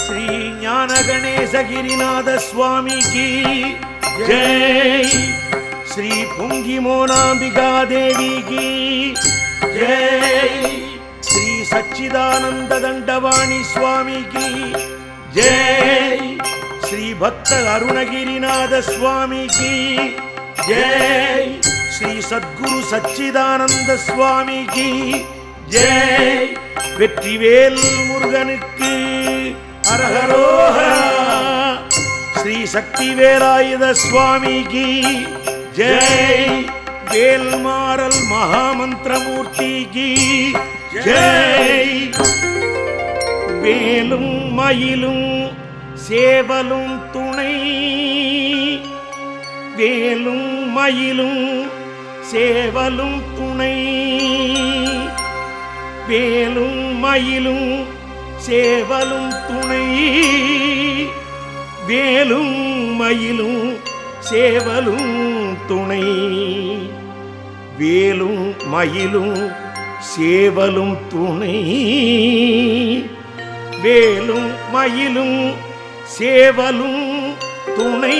श्री ज्ञान गणेशगिरिनाथ स्वामी की जय। श्री पुंगी मोनांबिका देवी की जय। श्री सच्चिदानंद दंडवाणी स्वामी की जय। श्री भक्त अरुणगिरिनाथ स्वामी की जय। श्री सद्गुरु सच्चिदानंद स्वामी की जय। வெற்றிவேல் முருகனுக்கு அரஹரோஹரா। ஸ்ரீ சக்தி வேலாயுத சுவாமி கி ஜெய்। வேல்மாறல் மகாமந்திரமூர்த்தி கி ஜெய்। வேலும் மயிலும் சேவலும் துணை। வேலும் மயிலும் சேவலும் துணை। வேலும் மயிலும் சேவலும் துணை। வேலும் மயிலும் சேவலும் துணை। வேலும் மயிலும் சேவலும் துணை। வேலும் மயிலும் சேவலும் துணை।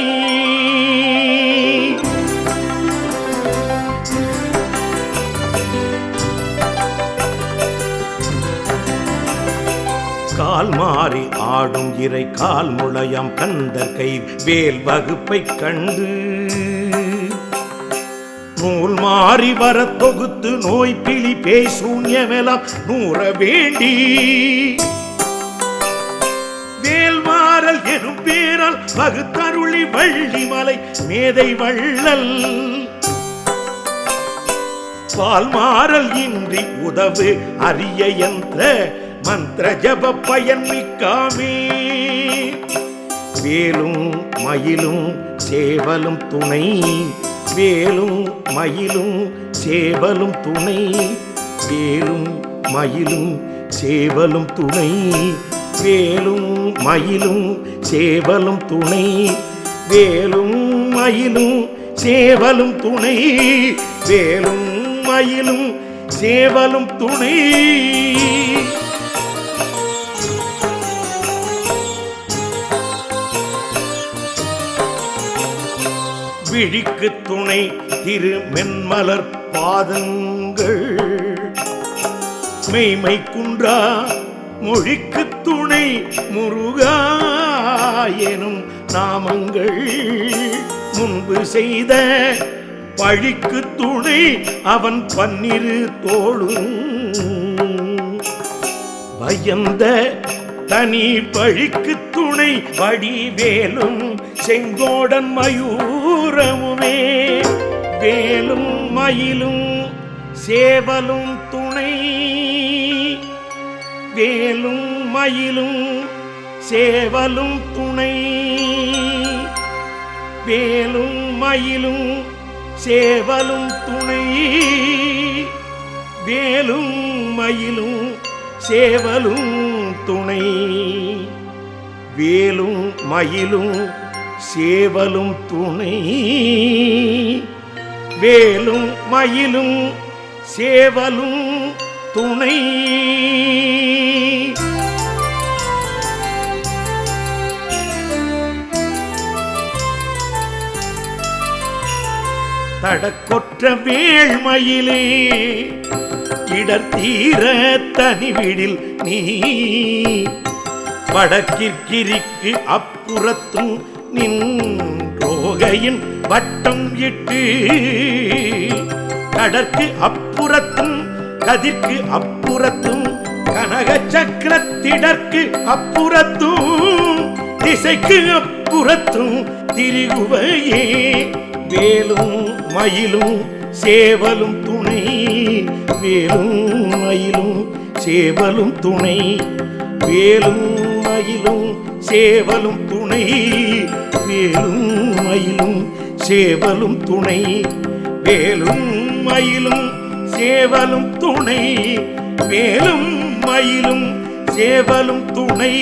கால் மாறி ஆடும் இறை கால் முளையம் கந்த கை வேல் வகுப்பை கண்டு நூல் மாறி வர தொகுத்து நோய் பிழி பேசூன்யமெல்லாம் நூற வேண்டி வேல்மாறல் எனும் பேரால் வகுத்தருளி வள்ளிமலை மேதை வள்ளல் பால்மாறல் இன்றி உதவு அரிய யந்திர மந்திர ஜப பயன் மிக்காமே। வேலும் மயிலும் சேவலும் துணை। வேலும் மயிலும் சேவலும் துணை। வேலும் மயிலும் சேவலும் துணை। வேலும் மயிலும் சேவலும் துணை। வேலும் மயிலும் சேவலும் துணை। வேலும் மயிலும் சேவலும் துணை। விழிக்கு துணை திரு மென்மலர் பாதங்கள்। மெய்மை குன்றா மொழிக்கு துணை முருகா எனும் நாமங்கள்। முன்பு செய்த பழிக்கு துணை அவன் பன்னிரு தோளும்। பயந்த தனி பழிக்கு துணை வடிவேலும் செங்கோடன் மயூரமுமே। வேலும் மயிலும் சேவலும் துணை। வேலும் மயிலும் சேவலும் துணை। வேலும் மயிலும் சேவலும் துணை। வேலும் மயிலும் சேவலும் துணை। வேலும் மயிலும் சேவலும் துணை। வேலும் மயிலும் சேவலும் துணை। தடக்கொற்ற வேள்மயிலே இடர்தீர தனிவிடில் நீ வடக்கிற்கு அப்புறத்தும் நின்றோகையின் வட்டம் இட்டு கடற்கு அப்புறத்தும் கதிர்க்கு அப்புறத்தும் கனக சக்கரத்திடற்கு அப்புறத்தும் திசைக்கு அப்புறத்தும் திரிகுவையே। வேலும் மயிலும் சேவலும் துணை। வேலும் மயிலும் சேவலும் துணை। வேலும் மயிலும் சேவலும் துணை। வேலும் மயிலும் சேவலும் துணை। வேலும் மயிலும் சேவலும் துணை। வேலும் மயிலும் சேவலும் துணை।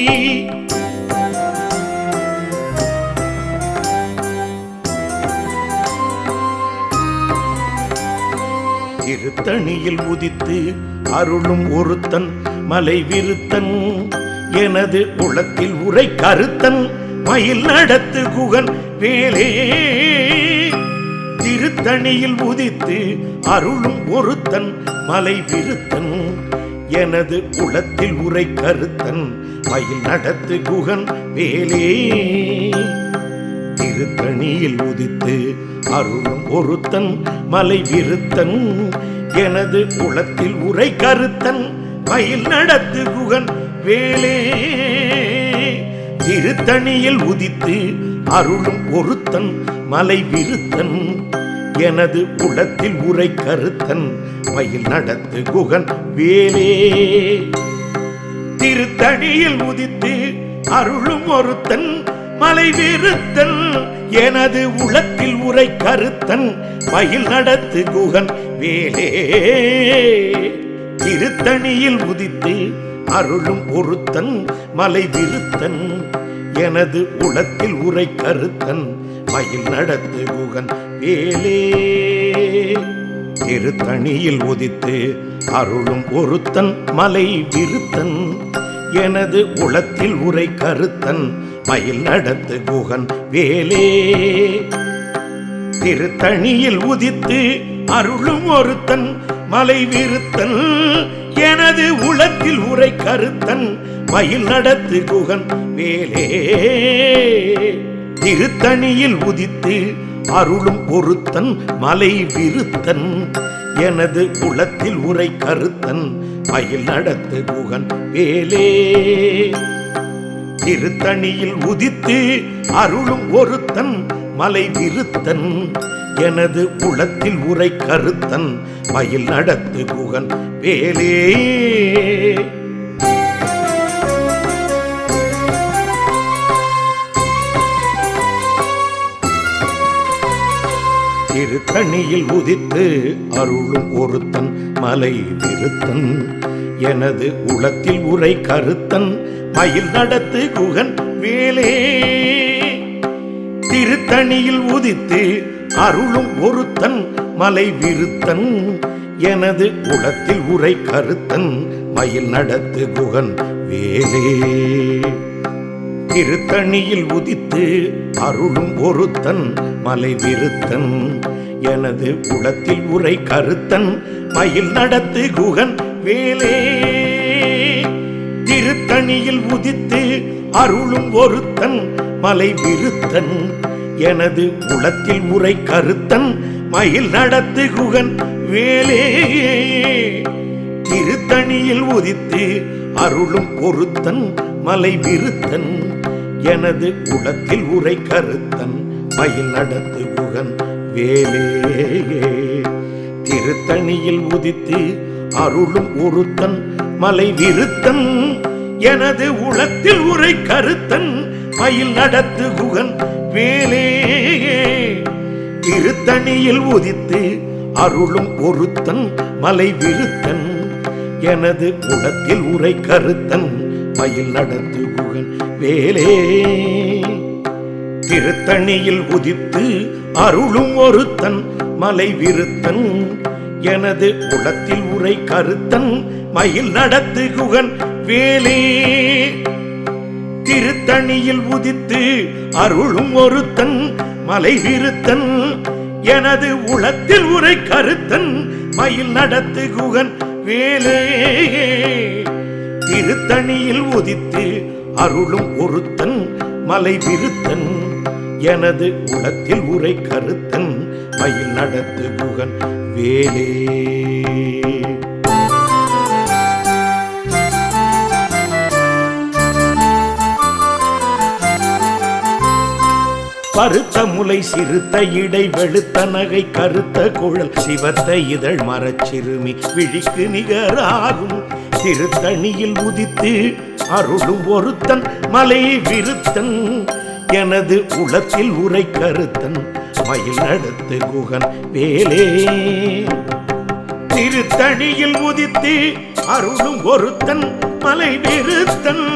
திருத்தணியில் உதித்து அருளும் ஒருத்தன் மலை விருத்தன் எனது உளத்தில் உரை கருத்தன் மயில் நடத்து குகன் வேலே திருத்தணியில் உதித்து அருளும் ஒருத்தன் மலை விருத்தன் எனது உளத்தில் உரை கருத்தன் மயில் நடத்து குகன் வேலே திருத்தணியில் உதித்து அருளும் ஒருத்தன் மலை விருத்தன் எனது உளத்தில் உரை கருத்தன் மயில் நடத்து குகன் வேலே திருத்தணியில் உதித்து அருளும் ஒருத்தன் மலை விருத்தன் எனது உளத்தில் உரை கருத்தன் மயில் நடத்து குகன் வேலே திருத்தணியில் உதித்து அருளும் ஒருத்தன் மலை விருத்தன் எனது உளத்தில் உரை கருத்தன் மயில் நடத்து குகன் வேலே திருத்தணியில் உதித்து அருளும் ஒருத்தன் மலை விருத்தன் எனது உளத்தில் உரை கருத்தன் மயில் நடத்து குகன் வேலே திருத்தணியில் உதித்து அருளும் ஒருத்தன் மலை விருத்தன் எனது உளத்தில் உரை கருத்தன் மயில் நடத்து குகன் வேலே திருத்தணியில் உதித்து அருளும் ஒருத்தன் மலை விருத்தன் எனது உளத்தில் உரை கருத்தன் மயில் நடத்து குகன் வேலே திருத்தணியில் உதித்து அருளும் ஒருத்தன் மலை விருத்தன் எனது உளத்தில் உரை கருத்தன் மயில் நடத்து குகன் வேலே திருத்தணியில் உதித்து அருளும் ஒருத்தன் மலை விருத்தன் எனது உளத்தில் உரை கருத்தன் மயில் நடத்து குகன் வேலே திருத்தணியில் உதித்து அருளும் ஒருத்தன் மலை விருத்தன் எனது உளத்தில் உரை கருத்தன் மயில் நடத்து குகன் வேலே திருத்தணியில் உதித்து அருளும் ஒருத்தன் மலை விருத்தன் எனது உளத்தில் உரை கருத்தன் மயில் நடத்து குகன் வேலே திருத்தணியில் உதித்து அருளும் ஒருத்தன் மலை விருத்தன் எனது உளத்தில் உரை கருத்தன் மயில் நடத்து குகன் வேலே திருத்தணியில் உதித்து அருளும் ஒருத்தன் மலை விருத்தன் எனது உளத்தில் உரை கருத்தன் மயில் நடத்து குகன் வேலே திருத்தணியில் உதித்து அருளும் ஒருத்தன் மலை விருத்தன் எனது உளத்தில் உரை கருத்தன் மயில் நடத்து குகன் வேலே திருத்தணியில் உதித்து அருளும் ஒருத்தன் மலை விருத்தன் எனது உளத்தில் உரை கருத்தன் மயில் நடத்து குகன் வேலே திருத்தணியில் உதித்து அருளும் ஒருத்தன் மலை விருத்தன் எனது உளத்தில் உரை கருத்தன் மயில் நடத்து குகன் வேலே திருத்தணியில் உதித்து அருளும் ஒருத்தன் மலை விருத்தன் எனது உளத்தில் உரை கருத்தன் மயில் நடத்து குகன் வேலே திருத்தணியில் உதித்து அருளும் ஒருத்தன் மலை விருத்தன் எனது உளத்தில் உரை கருத்தன் மயில் நடத்து குகன் வேலே திருத்தணியில் உதித்து அருளும் ஒருத்தன் மலை விருத்தன் எனது உளத்தில் உரை கருத்தன் மயில் நடத்து குகன் வேலே பருத்த முலை சிறுத்த இடை வெளுத்த நகை கருத்த குழல் சிவத்த இதழ் மரச்சிறுமி விழிக்கு நிகராகும் திருத்தணியில் உதித்து அருளும் ஒருத்தன் மலை விருத்தன் எனது உளத்தில் உரை கருத்தன் மயில் நடத்து குகன் வேலே திருத்தணியில் உதித்து அருளும் ஒருத்தன் மலை விருத்தன்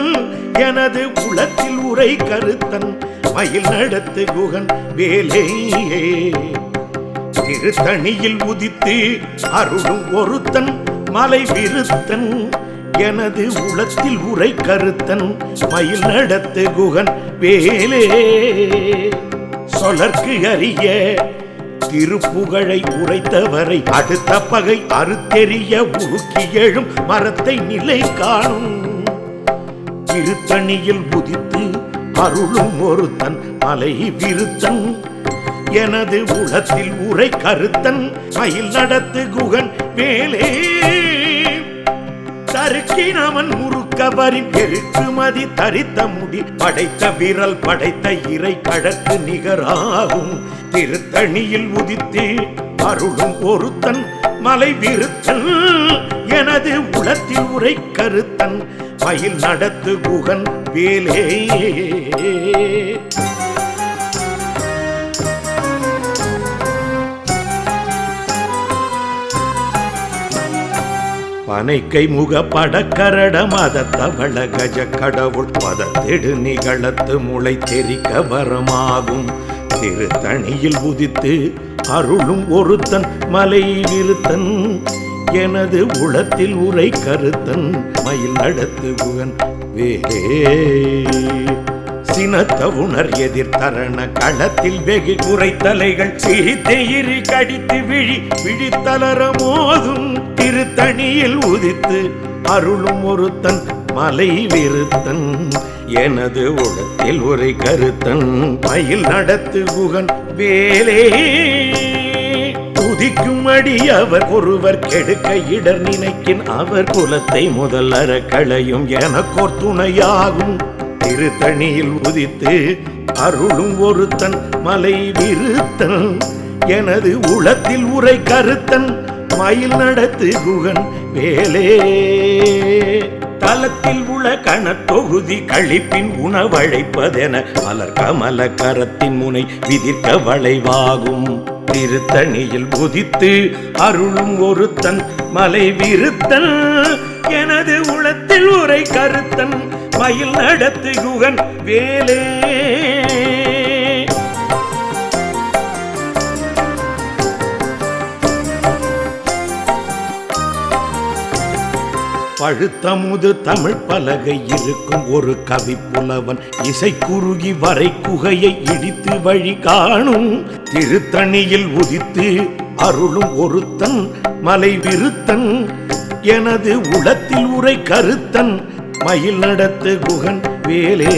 எனது உளத்தில் உரை கருத்தன் மயில் நடத்து குகன் வேலே திருத்தணியில் உதித்து அருளும் ஒருத்தன் மலை விருத்தன் எனது உளத்தில் உரை கருத்தன் மயில் நடத்து குகன் வேலே சொலர்க்கு அறிய திருப்புகழை உரைத்தவரை அடுத்த பகை அறுத்தெறிய உருக்கி எழும் மரத்தை நிலை காணும் திருத்தணியில் உதித்து அருளும் ஒருத்தன் மலை விருத்தன் எனது உளத்தில் உரை கருத்தன் மயில் நடத்து குகன் வேலே தருக்கினவன் முறுக்கவரின் எருக்குமதி தரித்த முடி படைத்த விரல் படைத்த இறை கழற்கு நிகராகும் திருத்தணியில் உதித்து அருளும் ஒருத்தன் மலை விருத்தன் எனது உளத்தில் உரை கருத்தன் மயில் நடத்து குகன் வேலே பனைக்கை முக படக்கரட மதத்தவள கஜ கடவுள் பதத்தெடு நிகழத்து முளை தெரிக்க வரமாகும் திருத்தணியில் உதித்து அருளும் ஒருத்தன் மலை விருத்தன் எனது உளத்தில் உரை கருத்தன் மயில் நடத்து குகன் வேலே சினத்த உணர் எதிர்த்தரண களத்தில் வெகு குறைத்தலைகள் சிரித்தெயிரி கடித்து விழித்தளர மோதும் திருத்தணியில் உதித்து அருளும் ஒருத்தன் மலை விருத்தன் எனது உளத்தில் உரை கருத்தன் மயில் நடத்து குகன் வேலே துதிக்கும் அடி அவர் ஒருவர் கெடுக்க இடர் நினைக்கின் அவர் குலத்தை முதல் அற களையும் எனக்கோர் துணையாகும் திருத்தணியில் உதித்து அருளும் ஒருத்தன் மலை விருத்தன் எனது உளத்தில் உரை கருத்தன் மயில் நடத்து குகன் வேலே தலத்தில் உள்ள கணத்தொகுதி கழிப்பின் உணவழைப்பதென மலர் கமல கரத்தின் முனை விதிர்க்க வளைவாகும் திருத்தணியில் உதித்து அருளும் ஒருத்தன் மலை விருத்தன் எனது உளத்தில் உரை கருத்தன் மயில் நடத்து குகன் வேலே பழுத்தமுது தமிழ் பலகை இருக்கும் ஒரு கவி புலவன் இசை குறுகி வரை குகையை இடித்து வழி காணும் திருத்தணியில் உதித்து அருளும் ஒருத்தன் மலை விருத்தன் எனது உளத்தில் உரை கருத்தன் மயில் நடத்து குகன் வேலே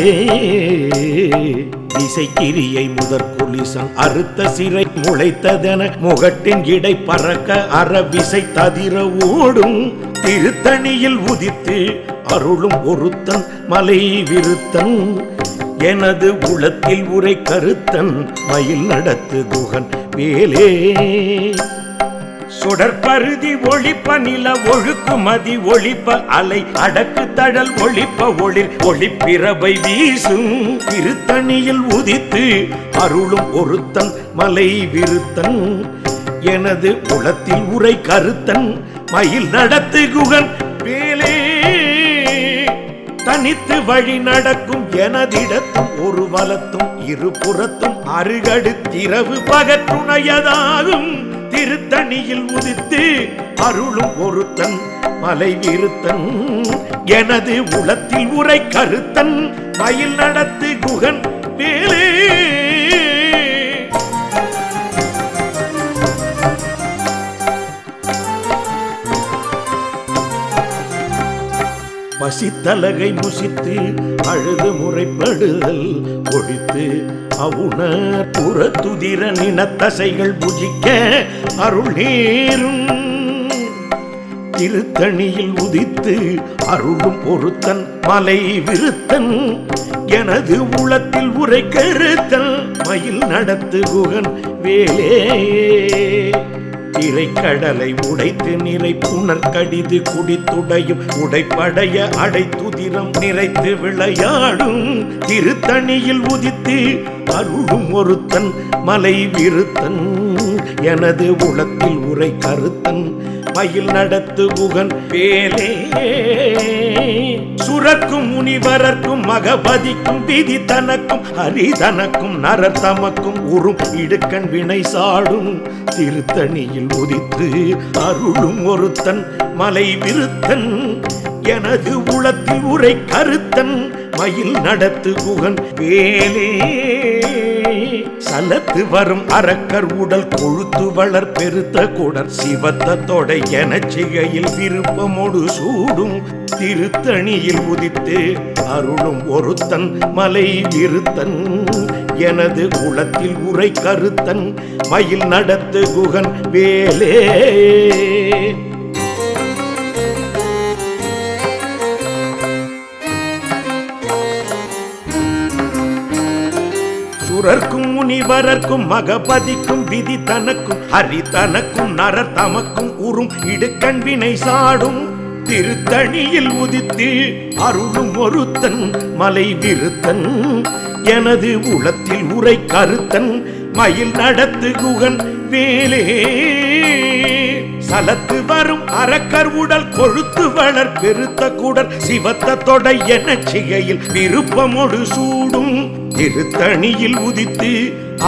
இசைக்கிரியை முதற் குலிசன் அறுத்த சிறை முளைத்ததென முகட்டின் இடை பறக்க அறவிசை ததிர ஓடும் திருத்தணியில் உதித்து அருளும் ஒருத்தன் மலை விருத்தன் எனது உளத்தில் உரை கருத்தன் மயில் நடத்து குகன் வேலே சுடற்பருதி ஒளிப்ப நில ஒழுக்குமதி ஒளிப்ப அலை அடக்கு தழல் ஒளிப்ப ஒளிர் ஒளிப்பிறவை வீசும் திருத்தணியில் உதித்து அருளும் ஒருத்தன் மலை விருத்தன் எனது உளத்தில் உரை கருத்தன் மயில் நடத்து குகன் வேலே தனித்து வழி நடக்கும் எனதிடத்தும் ஒரு வலத்தும் இருபுறத்தும் அருகடுத்திரவு பகற்றுணையதாகும் திருத்தணியில் உதித்து அருளும் ஒருத்தன் மலை விருத்தன் எனது உளத்தில் உரை கருத்தன் மயில் நடத்து குகன் வேலே பசித்தலகை முசித்து அழுது முறைப்படுதல் ஒழித்து அவுணர் புறத்துதிர நினத்தசைகள் புஜிக்க அருள் நேரும் திருத்தணியில் உதித்து அருளும் ஒருத்தன் மலை விருத்தன் எனது உளத்தில் உரை கருத்தன் மயில் நடத்து குகன் வேலே திரைக்கடலை உடைத்து நிறை புனர் கடிது குடித்துடையும் உடைப்படைய அடைத்துதிரம் நிறைத்து விளையாடும் திருத்தணியில் உதித்து அருளும் ஒருத்தன் மலை விருத்தன் எனது உளத்தில் உரை கருத்தன் மயில் நடத்து குகன் வேலே சுரக்கும் முனிவரர்க்கும் மகபதிக்கும் விதி தனக்கும் ஹரிதனக்கும் நரர் தமக்கும் உறும் இடுக்கண் வினை சாடும் திருத்தணியில் உதித்து அருளும் ஒருத்தன் மலை விருத்தன் எனது உளத்தில் உரை கருத்தன் மயில் நடத்து குகன் வேலே சலத்து வரும் அரக்கர் உடல் கொழுத்து வளர் பெருத்த குடர் சிவத்த தொடை என சிகையில் விருப்பமோடு சூடும் திருத்தணியில் உதித்து அருளும் ஒருத்தன் மலை விருத்தன் எனது உளத்தில் உரை கருத்தன் மயில் நடத்து குகன் வேலே சுரர்க்கும் முனிவரர்க்கும் மகபதிக்கும் விதி தனக்கும் ஹரி தனக்கும் நரர் தமக்கும் உறும் இடுக்கண் வினை சாடும் திருத்தணியில் உதித்து அருளும் ஒருத்தன் மலை விருத்தன் எனது உளத்தில் உரை கருத்தன் மயில் நடத்து குகன் வேலே சலத்து வரும் அரக்கர் உடல் கொழுத்து வளர் பெருத்த குடர் சிவத்த தொடை என சிகையில் விருப்பமொடு சூடும் திருத்தணியில் உதித்து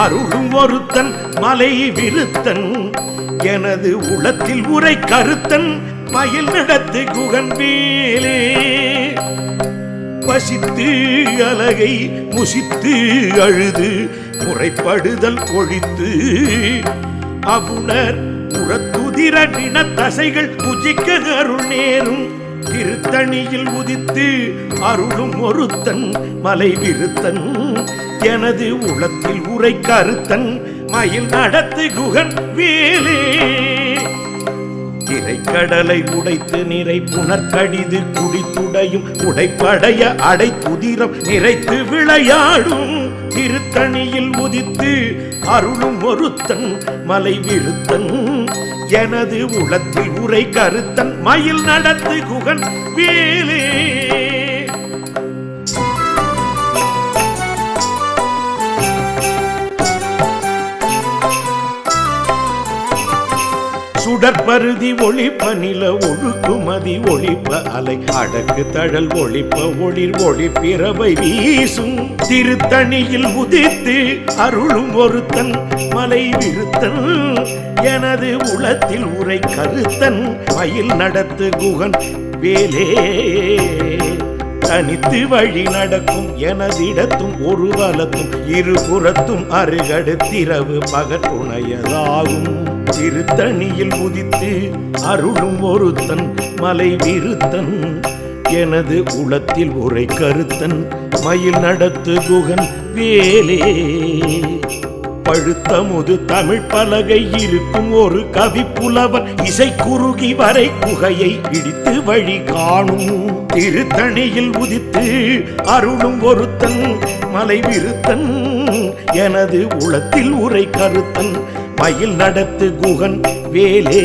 அருளும் ஒருத்தன் மலை விருத்தன் எனது உளத்தில் உரை கருத்தன் மயில் நடத்து குகன் வேலே பசித்து அலகை முசித்து அழுது முறைப்படுதல் கொழித்து அவுணர் புறத்துதிர நின தசைகள் புஜிக்க அருள் நேரும் திருத்தணியில் உதித்து அருளும் ஒருத்தன் மலை விருத்தன் எனது உளத்தில் உரை கருத்தன் மயில் நடத்து குகன் வேலே திரைக்கடலை உடைத்து நிறை புனர்கடிது குடித்துடையும் உடைப்படைய அடைத்துதிரம் நிறைத்து விளையாடும் திருத்தணியில் உதித்து அருளும் ஒருத்தன் மலை விருத்தன் எனது உளத்தில் உரை கருத்தன் மயில் நடத்து குகன் வேலே சுடற்பருதி ஒளிப்ப நில ஒழுக்குமதி ஒளிப்ப அலை அடக்கு தழல் ஒளிப்ப ஒளிர் ஒளிப்பிறவை வீசும் திருத்தணியில் உதித்து அருளும் ஒருத்தன் மலை விருத்தன் எனது உளத்தில் உரை கருத்தன் மயில் நடத்து குகன் வேலே தனித்து வழி நடக்கும் எனதிடத்தும் ஒரு வலத்தும் இருபுறத்தும் அருகடுத்திரவு பகற்றுணையதாகும் திருத்தணியில் உதித்து அருளும் ஒருத்தன் மலை விருத்தன் எனது உளத்தில் உரை கருத்தன் மயில் நடத்து குகன் வேலே பழுத்தமுது தமிழ் பலகை இருக்கும் ஒரு கவி புலவன் இசை குறுகி வரை குகையை இடித்து வழி காணும் திருத்தணியில் உதித்து அருளும் ஒருத்தன் மலை விருத்தன் எனது உளத்தில் உரை கருத்தன் மயில் நடத்து குகன் வேலே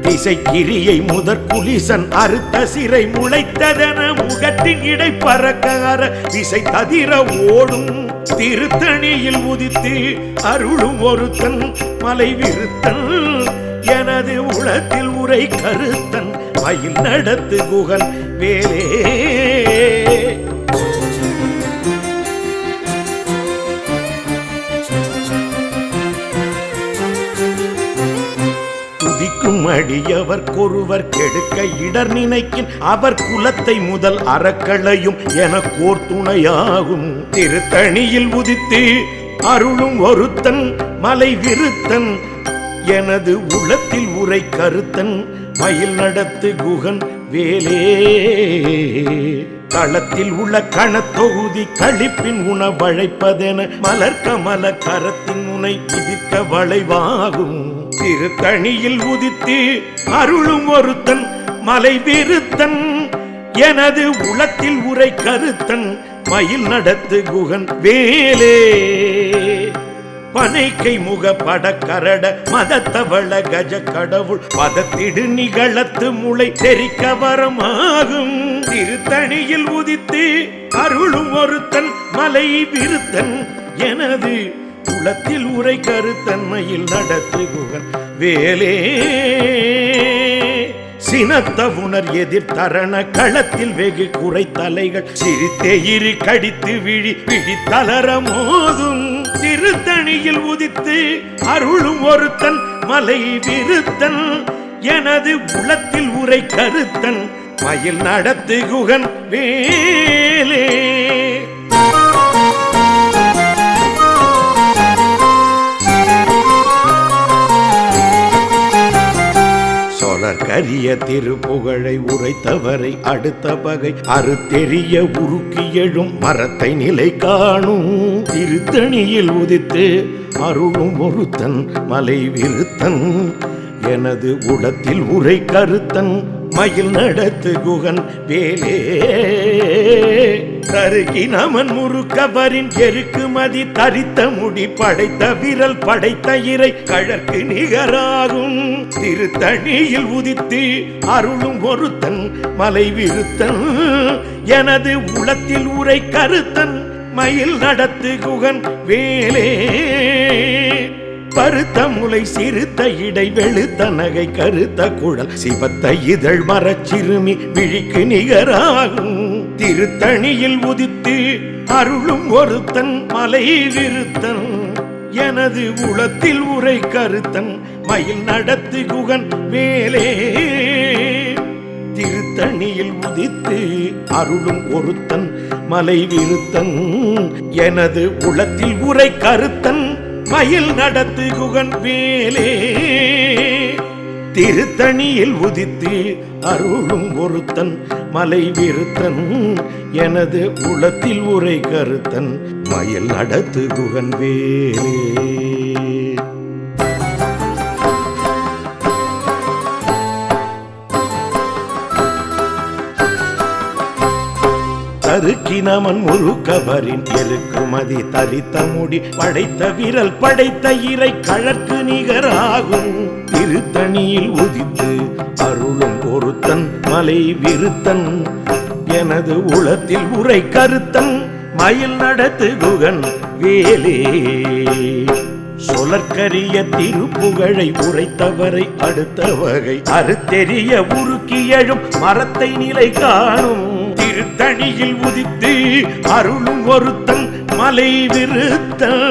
திசைக்கிரியை முதற் குலிசன் அறுத்த சிறை முளைத்ததென முகத்தின் இடை பறக்கார திசை ததிர ஓடும் திருத்தணியில் உதித்து அருளும் ஒருத்தன் மலை விருத்தன் எனது உளத்தில் உரை கருத்தன் மயில் நடத்து குகன் வேலே அடியவர் கொருவர் கெடுக்க இடர் நினைக்கின் அவர் குலத்தை முதல் அறக்களையும் என கோர்த்துணையாகும் திருத்தணியில் உதித்து அருளும் ஒருத்தன் மலை விருத்தன் எனது உளத்தில் உரை கருத்தன் மயில் நடத்து குகன் வேலே களத்தில் உள்ள கணத்தொகுதி கழிப்பின் உணவழைப்பதென மலர் கமல கரத்தின் முனை விதிக்க வளைவாகும் திருத்தணியில் உதித்து அருளும் ஒருத்தன் மலை விருத்தன் எனது உளத்தில் உரை கருத்தன் மயில் நடத்து குகன் வேலே பனைக்கை முக படக்கரட மதத்தவள கஜ கடவுள் பதத்திடு நிகழத்து முளை தெரிக்க வரமாகும் திருத்தணியில் உதித்து அருளும் ஒருத்தன் மலை விருத்தன் எனது உளத்தில் உரை கருத்தன்மையில் நடத்து குகன் வேலே சினத்த உணர் எதிர்த்தரண களத்தில் வெகு குறை தலைகள் சிரித்தே இரு கடித்து விழி தளர மோதும் திருத்தணியில் உதித்து அருளும் ஒருத்தன் மலை விருத்தன் எனது உளத்தில் உரை கருத்தன் மயில் நடத்து குகன் வேலே. கரிய திருப்புகழை உரைத்தவரை அடுத்த பகை அறுத்தெறிய உருக்கி எழும் மரத்தை நிலை காணும் திருத்தணியில் உதித்து அருளும் ஒருத்தன் மலை விருத்தன் எனது உளத்தில் உரை கருத்தன் மயில் நடத்து குகன் வேலே. தருகி நமன் முறுக்கவரின் எருக்கு மதி தரித்த முடி படைத்த விரல் படைத்த இறை கழற்கு நிகராகும் திருத்தணியில் உதித்து அருளும் ஒருத்தன் மலை விருத்தன் எனது உளத்தில் உரை கருத்தன் மயில் நடத்து குகன் வேலே. பருத்த முலை சிறுத்த இடை வெளுத்த நகை கருத்த குழல் சிவத்த இதழ் மரச்சிறுமி விழிக்கு நிகராகும் திருத்தணியில் உதித்து அருளும் ஒருத்தன் மலை விருத்தன் எனது உளத்தில் உரை கருத்தன் மயில் நடத்து குகன் வேலே. திருத்தணியில் உதித்து அருளும் ஒருத்தன் மலை விருத்தன் எனது உளத்தில் உரை கருத்தன் மயில் நடத்து குகன் வேலே. திருத்தணியில் உதித்து அருளும் ஒருத்தன் மலை விருத்தன் எனது உளத்தில் உரை கருத்தன் மயில் நடத்து குகன் வேலே. தருக்கி நமன் முறுக்கவரின் எருக்குமதி தரித்த முடி படைத்த விரல் படைத்த இறை கழற்கு நிகராகும் திருத்தணியில் உதித்து அருளும் ஒருத்தன் மலை விருத்தன் எனது உளத்தில் உரை கருத்தன் மயில் நடத்து குகன் வேலே. சொலற்கரிய திருப்புகழை உரைத்தவரை அடுத்த வகை அறுத்தெறிய உருக்கி எழும் மரத்தை நிலை காணும் திருத்தணியில் உதித்து அருளும் ஒருத்தன் மலை விருத்தன்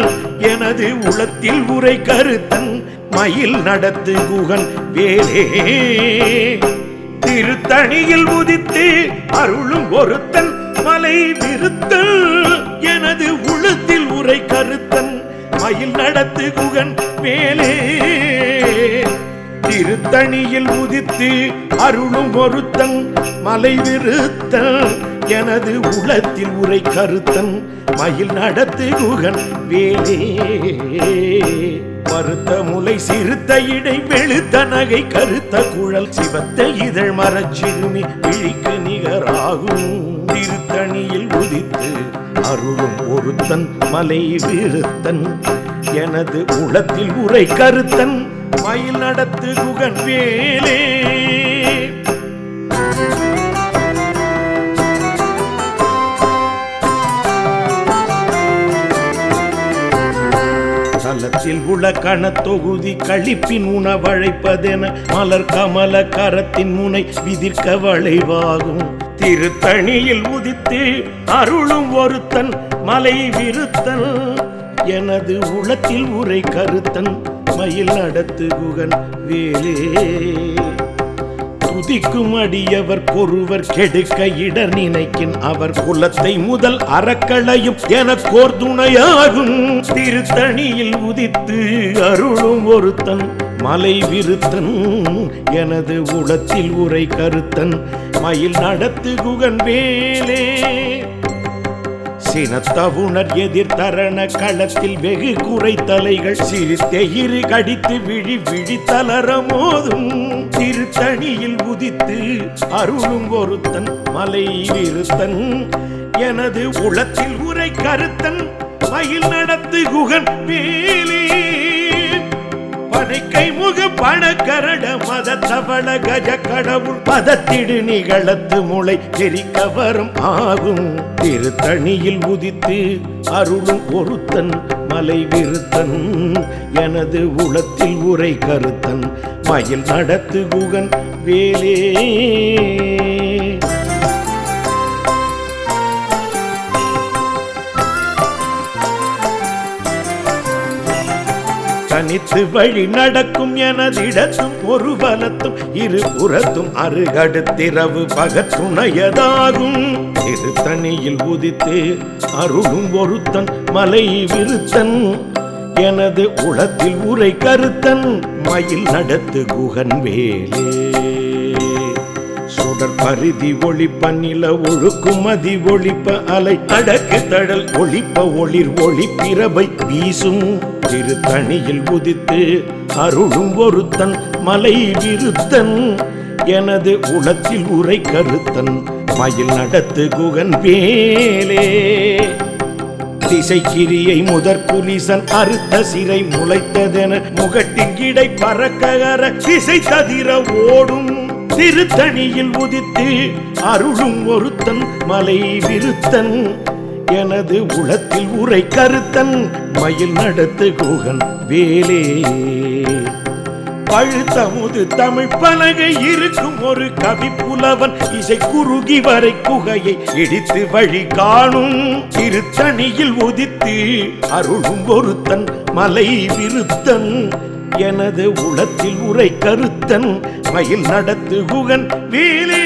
எனது உளத்தில் உரை கருத்தன் மயில் நடத்து குகன் வேலே. திருத்தணியில் உதித்து அருளும் ஒருத்தன் மலை விருத்தன் எனது உளத்தில் உரை கருத்தன் மயில் நடத்து குகன் வேலே. திருத்தணியில் உதித்து அருளும் ஒருத்தன் மலை விருத்தன் எனது உளத்தில் உரை கருத்தன் மயில் நடத்து குகன் வேலே. பருத்த முலை சிறுத்த இடை வெளுத்த நகை கருத்த குழல் சிவத்த இதழ் மரச்சிறுமி விழிக்கு நிகராகும் திருத்தணியில் உதித்து அருளும் ஒருத்தன் மலை விருத்தன் எனது உளத்தில் உரை கருத்தன் மயில் நடத்து குகன் வேலே. தலத்தில் உள்ள கணத்தொகுதி கழிப்பின் உணவழைப்பதென மலர் கமல கரத்தின் முனை விதிர்க்க வளைவாகும் திருத்தணியில் உதித்து அருளும் ஒருத்தன் மலை விருத்தன் எனது உளத்தில் உரை கருத்தன் மயில் நடத்து குகன் வேலே. துதிக்கும் அடியவர் கொருவர் கெடுக்க இடர் நினைக்கின் அவர் குலத்தை முதல் அறக்களையும் எனக்கோர் துணையாகும் திருத்தணியில் உதித்து அருளும் ஒருத்தன் மலை விருத்தன் எனது உளத்தில் உரை கருத்தன் மயில் நடத்து குகன் வேலே. சினத்தவுணர் எதிர் தரண களத்தில் வெகு குறை தலைகள் சிரித்தே இரு கடித்து விழி விழி தளர மோதும் திருத்தணியில் உதித்து அருளும் ஒருத்தன் மலை விருத்தன் எனது உளத்தில் உரை கருத்தன் மயில் நடத்து குகன் வேலே. பனைக்கை முக பணக்கரட மத தவள கஜ கடவுள் பதத்திடு நிகழத்து முளை தெரிக்க வரும் ஆகும் திருத்தணியில் உதித்து அருளும் ஒருத்தன் மலை விருத்தன் எனது உளத்தில் உரை கருத்தன் மயில் நடத்து குகன் வேலே. தனி தனித்து வழி நடக்கும் எனதிடத்தும் ஒரு பலத்தும் இரு புறத்தும் அருகடுத்திரவு பகத்துணையதாகும் திருத்தணியில் உதித்து அருளும் ஒருத்தன் மலை விருத்தன் எனது உளத்தில் உரை கருத்தன் மயில் நடத்து குகன் வேலே சுடர் பரிதி ஒளிப்ப நில ஒழுக்கும் மதி ஒளிப்ப அலை அடக்கு தழல் ஒளிப்ப ஒளிர் ஒளி பிறவை வீசும் திருத்தணியில் உதித்து அருளும் ஒருத்தன் மலை விருத்தன் எனது உளத்தில் உரை கருத்தன் மயில் நடத்து குகன் வேலே திசைக்கிரியை முதற் புலிசன் அறுத்த சிறை முளைத்ததென முகட்டின் கிடை பறக்ககர திசை ததிர ஓடும் திருத்தணியில் உதித்து அருளும் ஒருத்தன் மலை விருத்தன் எனது உளத்தில் உரை கருத்தன் மயில் நடத்து குகன் வேலே பழுத்தமுது தமிழ் பலகை இருக்கும் ஒரு கவி புலவன் இசை குறுகி வரை குகையை இடித்து வழி காணும் திருத்தணியில் உதித்து அருளும் ஒருத்தன் மலை விருத்தன் எனது உளத்தில் உரை கருத்தன் மயில் நடத்து குகன் வேலே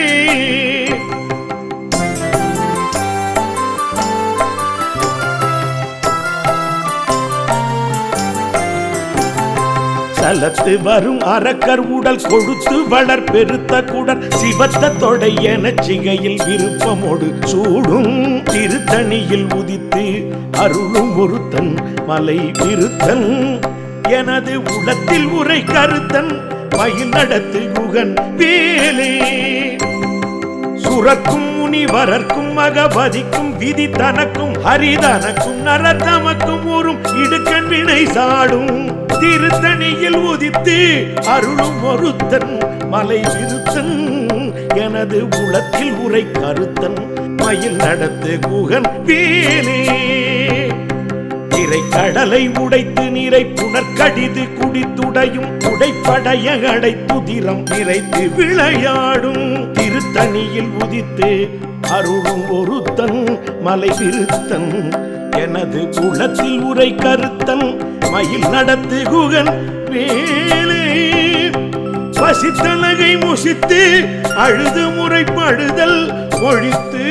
சலத்து வரும் அரக்கர் உடல் கொழுத்து வளர் பெருத்த குடர் சிவத்த தொடை என சிகையில் விருப்பமோடு சூடும் திருத்தணியில் உதித்து அருளும் ஒருத்தன் மலை விருத்தன் எனது உளத்தில் உரை கருத்தன் மயில் நடத்து குகன் வேலே சுரக்கும் முனிவரர்க்கும் மகபதிக்கும் விதி தனக்கும் ஹரிதனக்கும் நரதமக்கும் ஊரும் இடுக்கண் வினை சாடும் திருத்தணியில் உதித்து அருளும் ஒருத்தன் மலை விருத்தன் எனது உளத்தில் உரை கருத்தன் மயில் நடத்து குகன் வேலே திரைக்கடலை உடைத்து நீரை புனர்கடிது குடித்துடையும் உடைப்படைய அடைத்துதிரம் நிறைத்து விளையாடும் திருத்தணியில் உதித்து அருளும் ஒருத்தன் மலை விருத்தன் எனது உளத்தில் உரை கருத்தன் மயில் நடத்து குகன் வேலே பசித்தலகை முசித்து அழுது முறைப்படுதல் ஒழித்து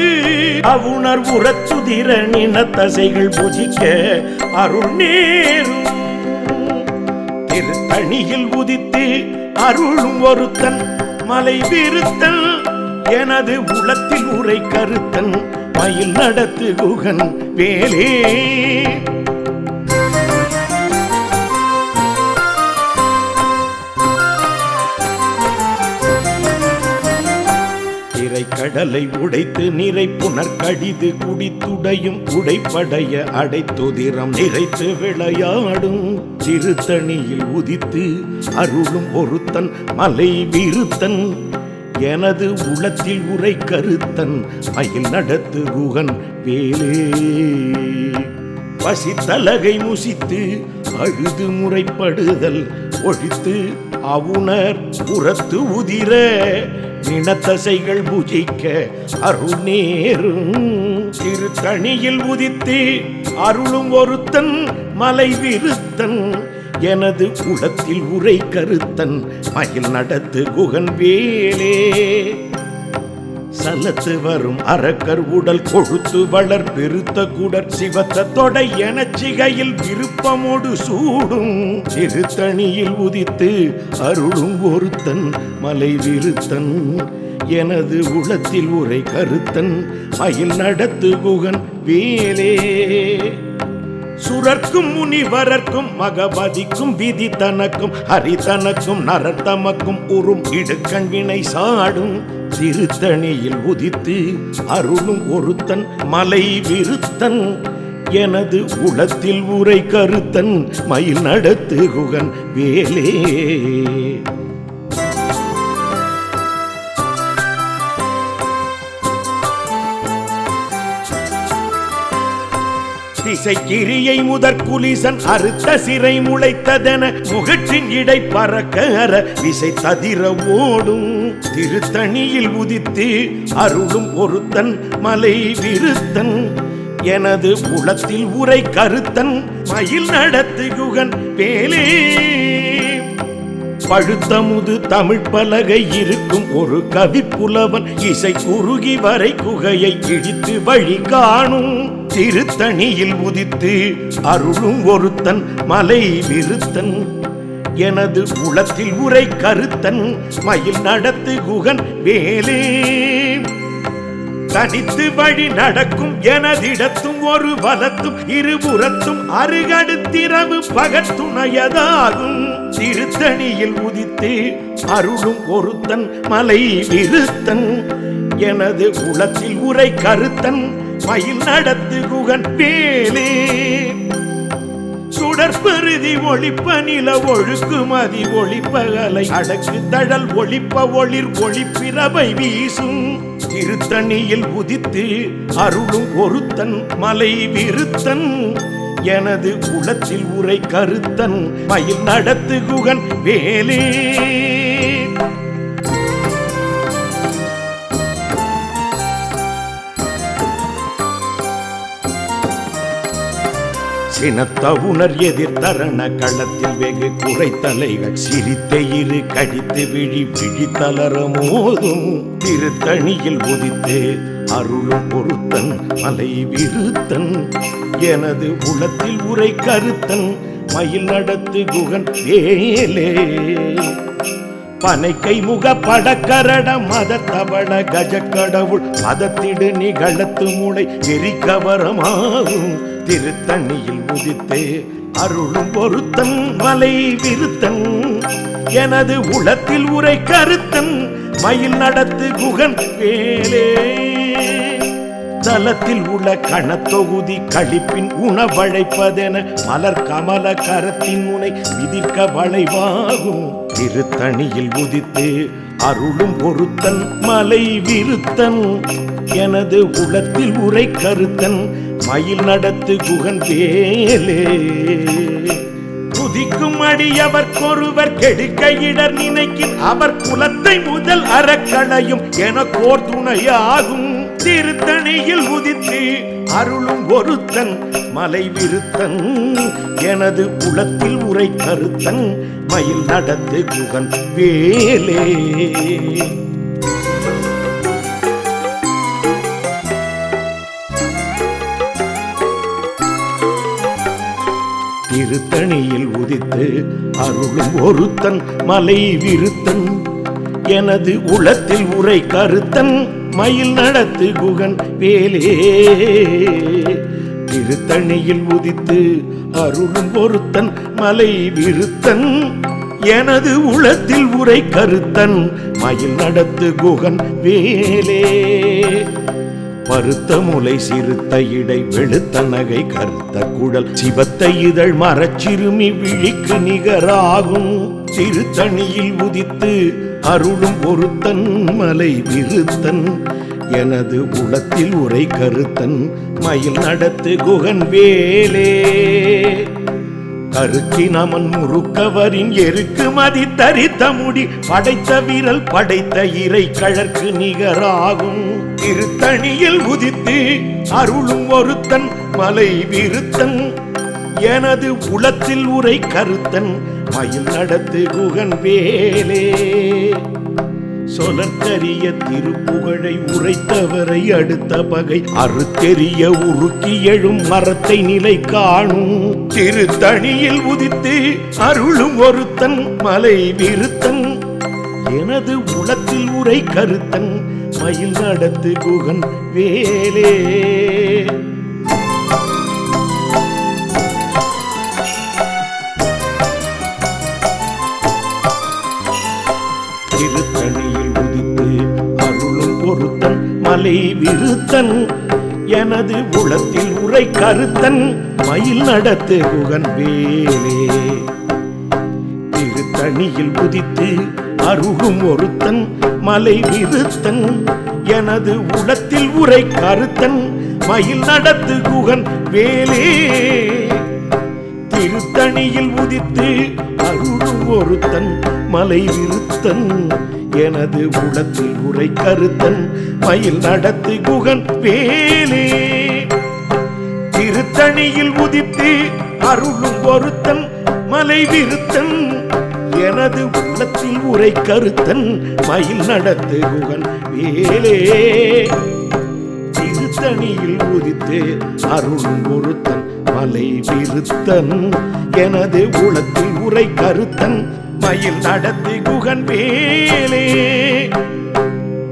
அவுணர் உரத்துதிர நின தசைகள் புஜிக்க அருள் நேரும் திருத்தணியில் உதித்து அருளும் ஒருத்தன் மலை விருத்தன் எனது உளத்தில் உரை கருத்தன் மயில் நடத்து குகன் வேலே கடலை உடைத்து நிறை புனர்கடிது குடித்துடையும் உடைப்படைய அடைத்துதிரம் நிறைத்து விளையாடும் திருத்தணியில் உதித்து அருளும் ஒருத்தன் மலை விருத்தன் எனது உளத்தில் உரை கருத்தன் மயில் நடத்து குகன் வேலே பசித்தலகை முசித்து அழுது முறைப்படுதல் ஒழித்து அவுணர் புறத்து உதிர நினத்தசைகள் பூஜிக்க அருள் நேரும் திருத்தணியில் உதித்து அருளும் ஒருத்தன் மலை விருத்தன் எனது உளத்தில் உரை கருத்தன் மயில் நடத்து குகன் வேலே சலத்து வரும் அரக்கர் உடல் கொழுத்து வளர் பெருத்த குடர் சிவத்த தொடை என சிகையில் விருப்பமோடு சூடும் திருத்தணியில் உதித்து அருளும் ஒருத்தன் மலை விருத்தன் எனது உளத்தில் உரை கருத்தன் மயில் நடத்து குகன் வேலே சுரர்க்கும் முனிவரர்க்கும் மகபதிக்கும் விதி தனக்கும் ஹரிதனக்கும் நரத்தமக்கும் உறும் இடுக்கண் வினை சாடும் திருத்தணியில் உதித்து அருளும் ஒருத்தன் மலை விருத்தன் எனது உளத்தில் உரை கருத்தன் மயில் நடத்து குகன் வேலே திசைக்கிரியை முதற் குலிசன் அறுத்த சிறை முளைத்ததென முகற்றின் இடை பறக்க அற விசை ததிர ஓடும் திருத்தணியில் உதித்து அருளும் ஒருத்தன் மலை விருத்தன் எனது உளத்தில் உரை கருத்தன் மயில் நடத்து குகன் வேலே. பழுத்தமுது தமிழ் பலகை இருக்கும் ஒரு கவி புலவன் இசை குறுகி வரை குகையை இடித்து வழி காணும். திருத்தணியில் உதித்து அருளும் ஒருத்தன் மலை விருத்தன். எனது உளத்தில் உரை கருத்தன் மயில் நடத்து குகன் வேலே. தனித்து வழி நடக்கும் எனதிடத்தும் ஒரு வலத்தும் இருபுறத்தும் அருகடுத்திரவு பகத்துணையதாகும். திருத்தணியில் உதித்து அருளும் ஒருத்தன் மலை விருத்தன். எனது உளத்தில் உரை கருத்தன் மயில் நடத்து குகன் வேலே. சுடற்பருதி ஒளிப்ப நில ஒழுக்குமதி ஒளிப்பகலை அடக்கு தழல் ஒளிப்ப ஒளிர் ஒளிப்பிரவை வீசும். திருத்தணியில் உதித்து அருளும் ஒருத்தன் மலை விருத்தன். எனது உளத்தில் உரை கருத்தன் மயில் நடத்து குகன் வேலே. சினத்த உணர் எதிர் தரண களத்தில் வெகு குறைத்தலைகள் சிரித்த இரு கடித்து விழி விழித்தளர மோதும். திருத்தணியில் உதித்து அருளும் பொருத்தன் மலை விருத்தன். எனது உளத்தில் உரை கருத்தன் மயில் நடத்து குகன் வேலே. பனைக்கை முக படக்கரட மத தவள கஜக்கடவுள் மதத்திடு நிகழத்து முளை எரிக்கவரமாகும். திருத்தணியில் உதித்து அருளும் பொருத்தன் மலை விருத்தன். எனது உளத்தில் உரை கருத்தன் மயில் நடத்து குகன் வேலே. தலத்தில் உள்ள கணத்தொகுதி கழிப்பின் உணவழைப்பதென மலர் கமல கரத்தின் முனை விதிக்க வளைவாகும். திருத்தணியில் உதித்து அருளும் பொருத்தன் மலை விருத்தன். எனது உளத்தில் உரை கருத்தன் மயில் நடத்து குகன் வேலே. துதிக்கும் அடியவர்க்கொருவர் கெடுக்க இடர் நினைக்கின் அவர் குலத்தை முதல் அறக்களையும் எனக்கோர் துணையாகும். திருத்தணியில் உதித்து அருளும் ஒருத்தன் மலை விருத்தன். எனது உளத்தில் உரை கருத்தன் மயில் நடத்து குகன் வேலே. திருத்தணியில் உதித்து அருளும் ஒருத்தன் மலை விருத்தன். எனது உளத்தில் உரை கருத்தன் மயில் நடத்து குகன் வேலே. திருத்தணியில் உதித்து அருளும் ஒருத்தன் மலை விருத்தன். எனது உளத்தில் உரை கருத்தன் மயில் நடத்து குகன் வேலே. பருத்த முலை சிறுத்த இடை வெளுத்த நகை கருத்த குழல் சிவத்த இதழ் மரச்சிறுமி விழிக்கு நிகராகும். திருத்தணியில் உதித்து அருளும் ஒருத்தன் மலை விருத்தன். எனது உளத்தில் உரை கருத்தன் மயில் நடத்து குகன் வேலே. கருக்கு நமன் முறுக்கவரின் எருக்கு மதி தரித்த முடி படைத்த விரல் படைத்த இறை கழற்கு நிகராகும். திருத்தணியில் உதித்து அருளும் ஒருத்தன் மலை விருத்தன். எனது உளத்தில் உரை கருத்தன் மயில் நடத்து குகன் வேலே. சொலற்கரிய திருப்புகழை உரைத்தவரை அடுத்த பகை அறுத்தெறிய உருக்கி எழும் மரத்தை நிலை காணும். திருத்தணியில் உதித்து அருளும் ஒருத்தன் மலை விருத்தன். எனது உளத்தில் உரை கருத்தன் மயில் நடத்து குகன் வேலே. திருத்தணியில் உதித்து அருளும் ஒருத்தன் மலை விருத்தன். எனது உளத்தில் உரை கருத்தன் மயில் நடத்து குகன் வேலே. திருத்தணியில் உதித்து அருளும் ஒருத்தன் மலை விருத்தன். எனது உளத்தில் உரை கருத்தன் மயில் நடத்து குகன் வேலே. திருத்தணியில் உதித்து அருளும் ஒருத்தன் மலை விருத்தன். எனது உளத்தில் உரை கருத்தன் மயில் நடத்து குகன் வேலே. திருத்தணியில் உதித்து அருளும் ஒருத்தன் மலை விருத்தன் எனது உள்ளத்தில் உரை கருத்தன் மயில் நடத்து குகன் வேலே திருத்தணியில் உதித்து அருளும் ஒருத்தன் மலை விருத்தன் எனது உள்ளத்தில் உரை கருத்தன் மயில் நடத்து குகன் வேலே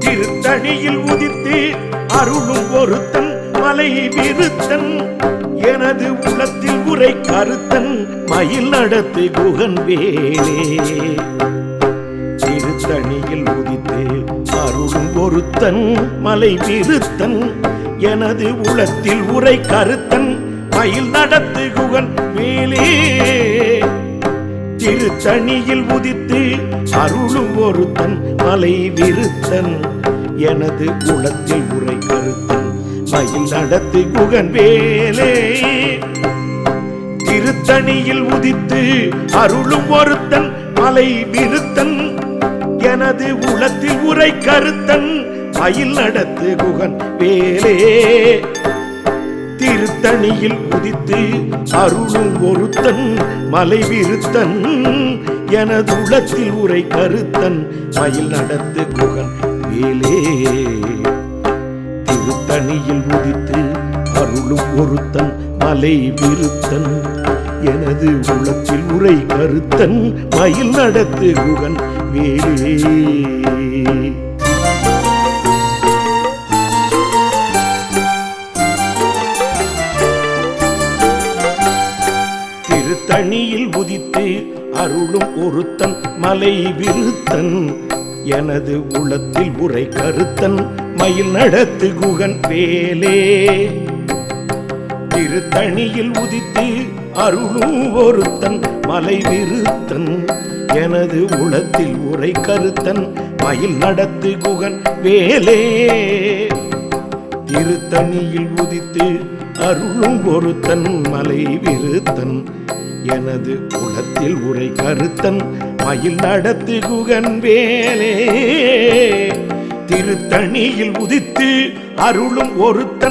திருத்தணியில் உதித்து அருளும் ஒருத்தன் மலை விருத்தன் எனது உள்ளத்தில் உரை கருத்தன் மயில் நடத்து குகன் வேலே திருத்தணியில் உதித்து அருளும் ஒருத்தன் மலை விருத்தன் எனது உள்ளத்தில் உரை கருத்தன் மயில் நடத்து குகன் வேலே திருத்தணியில் உதித்து அருளும் ஒருத்தன் மலை விருத்தன் எனது உள்ளத்தில் உரை கருத்தன் மயில் நடத்து குகன் வேலே திருத்தணியில் உதித்து அருளும் ஒருத்தன் மலை விருத்தன் எனது உள்ளத்தில் உரை கருத்தன் மயில் நடத்து குகன் வேலே திருத்தணியில் உதித்து அருளும் ஒருத்தன் மலை விருத்தன் எனது உள்ளத்தில் உரை கருத்தன் மயில் நடத்து குகன் வேலே திருத்தணியில் உதித்து அருளும் ஒருத்தன் மலை விருத்தன் எனது உள்ளத்தில் உரை கருத்தன் மயில் நடத்து குகன் வேலே திருத்தணியில் உதித்து அருளும் ஒருத்தன் மலை விருத்தன் எனது உள்ளத்தில் உரை கருத்தன் மயில் நடத்து குகன் வேலே திருத்தணியில் உதித்து அருளும் ஒருத்தன் மலை விருத்தன் எனது உள்ளத்தில் உரை கருத்தன் மயில் நடத்து குகன் வேலே திருத்தணியில் உதித்து அருளும் ஒருத்தன் மலை விருத்தன் எனது உள்ளத்தில் உரை கருத்தன் மயில் நடத்து குகன் வேலே திருத்தணியில் உதித்து அருளும் ஒருத்தன்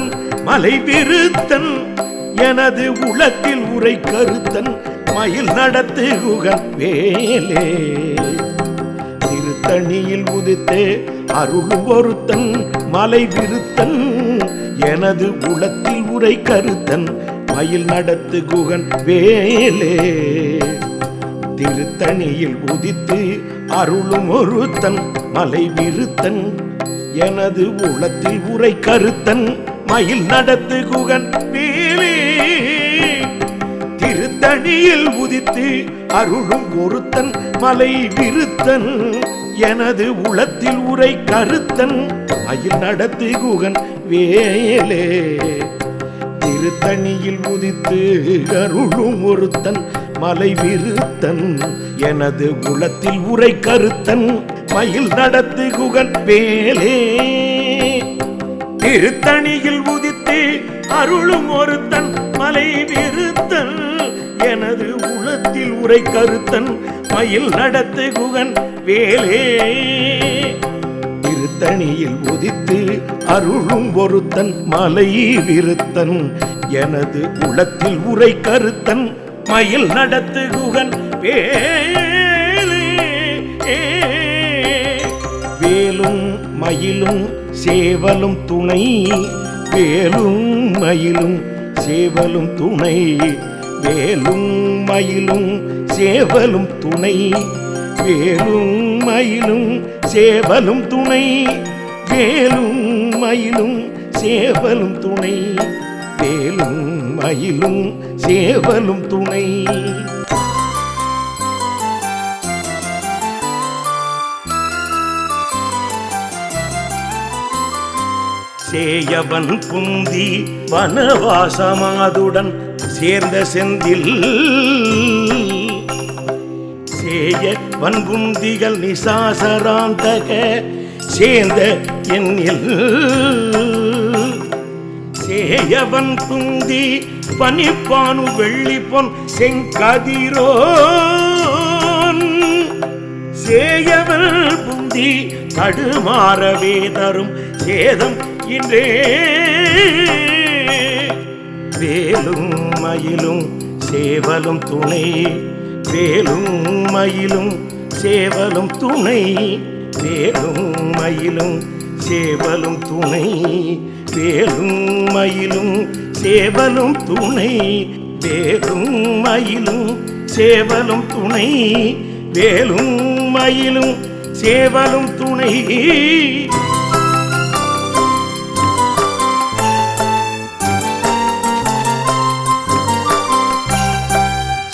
மலை விருத்தன் எனது உள்ளத்தில் உரை கருத்தன் மயில் நடத்து குகன் வேலே திருத்தணியில் உதித்து அருளும் ஒருத்தன் மலை விருத்தன் எனது உள்ளத்தில் உரை கருத்தன் மயில் நடத்து குகன் வேலே திருத்தணியில் உதித்து அருளும் ஒருத்தன் மலை விருத்தன் எனது உள்ளத்தில் உரை கருத்தன் மயில் நடத்து குகன் வேலே திருத்தணியில் உதித்து அருளும் ஒருத்தன் மலை விருத்தன் எனது உள்ளத்தில் உரை கருத்தன் மயில் நடத்து குகன் வேலே திருத்தணியில் உதித்து அருளும் ஒருத்தன் மலை விருத்தன் எனது உள்ளத்தில் உரை கருத்தன் மயில் நடத்து குகன் வேலே திருத்தணியில் உதித்து அருளும் ஒருத்தன் மலை விருத்தன் எனது உள்ளத்தில் உரை கருத்தன் மயில் நடத்து குகன் வேலே திருத்தணியில் உதித்து அருளும் ஒருத்தன் மலை விருத்தன் எனது உள்ளத்தில் உரை கருத்தன் மயில் நடத்து குகன் வேலே வேலும் மயிலும் சேவலும் துணை வேலும் மயிலும் சேவலும் துணை வேலும் மயிலும் சேவலும் துணை வேலும் மயிலும் சேவலும் துணை வேலும் மயிலும் சேவலும் துணை வேலும் மயிலும் சேவலும் துணை சேயவன் புந்தி வனவாசமாதுடன் சேர்ந்த செந்தில் சேய வன்புந்திகள் நிசாசராந்தக சேர்ந்த எண்ணில் சேயவன் புந்தி பனிப்பானு வெள்ளி பொன் செங்கதிரோ சேயவன் புந்தி தடுமாறவே தரும் சேதம் இன்றே வேலும் மயிலும் சேவலும் துணை வேலும் மயிலும் சேவலும் துணை வேலும் மயிலும் சேவலும் துணை வேலும் மயிலும் சேவலும் துணை வேலும் மயிலும் சேவலும் துணை வேலும் மயிலும் சேவலும் துணை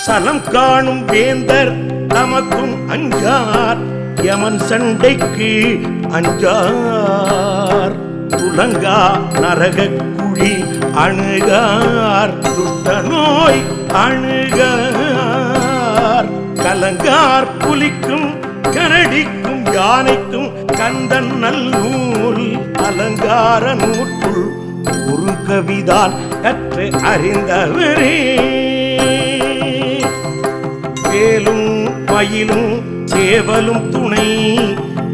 சலம் காணும் வேந்தர் நமக்கும் அஞ்சார் யமன் சண்டைக்கு அஞ்சார் துலங்கா நரக குழி அணுகார் துஷ்ட நோய் அணுகார் கலங்கார் புலிக்கும் கரடிக்கும் யானைக்கும் கந்தன் நல்நூல் அலங்கார நூற்றுள் ஒரு கவிதான் கற்று அறிந்தவரே வேலும் மயிலும் சேவலும் துணை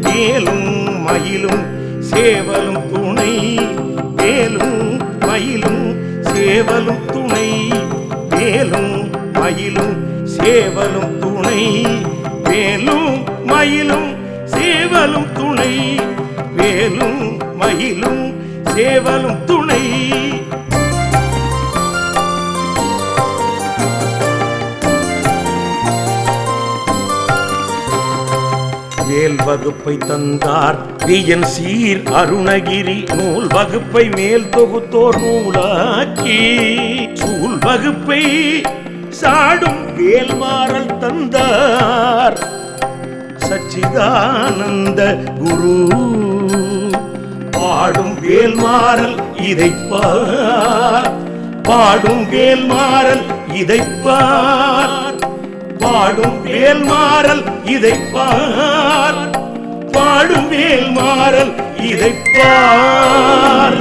வேலும் மயிலும் சேவலும் துணை வேலும் மயிலும் சேவலும் துணை வேலும் மயிலும் சேவலும் துணை வேலும் மயிலும் சேவலும் துணை வேலும் மயிலும் சேவலும் துணை வேல் வகுப்பை தந்தார் வியன் சீர் அருணகிரி நூல் வகுப்பை மேல் தொகுத்தோர் நூலாக்கி சூல் வகுப்பை சாடும் வேல்மாறல் தந்தார் சச்சிதானந்த குரு பாடும் வேல்மாறல் இதைப்பார் பாடும் வேல்மாறல் இதைப்பார் பாடும் வேல்மாறல் இதைப்பார் பாடும் வேல்மாறல் இதைப்பார்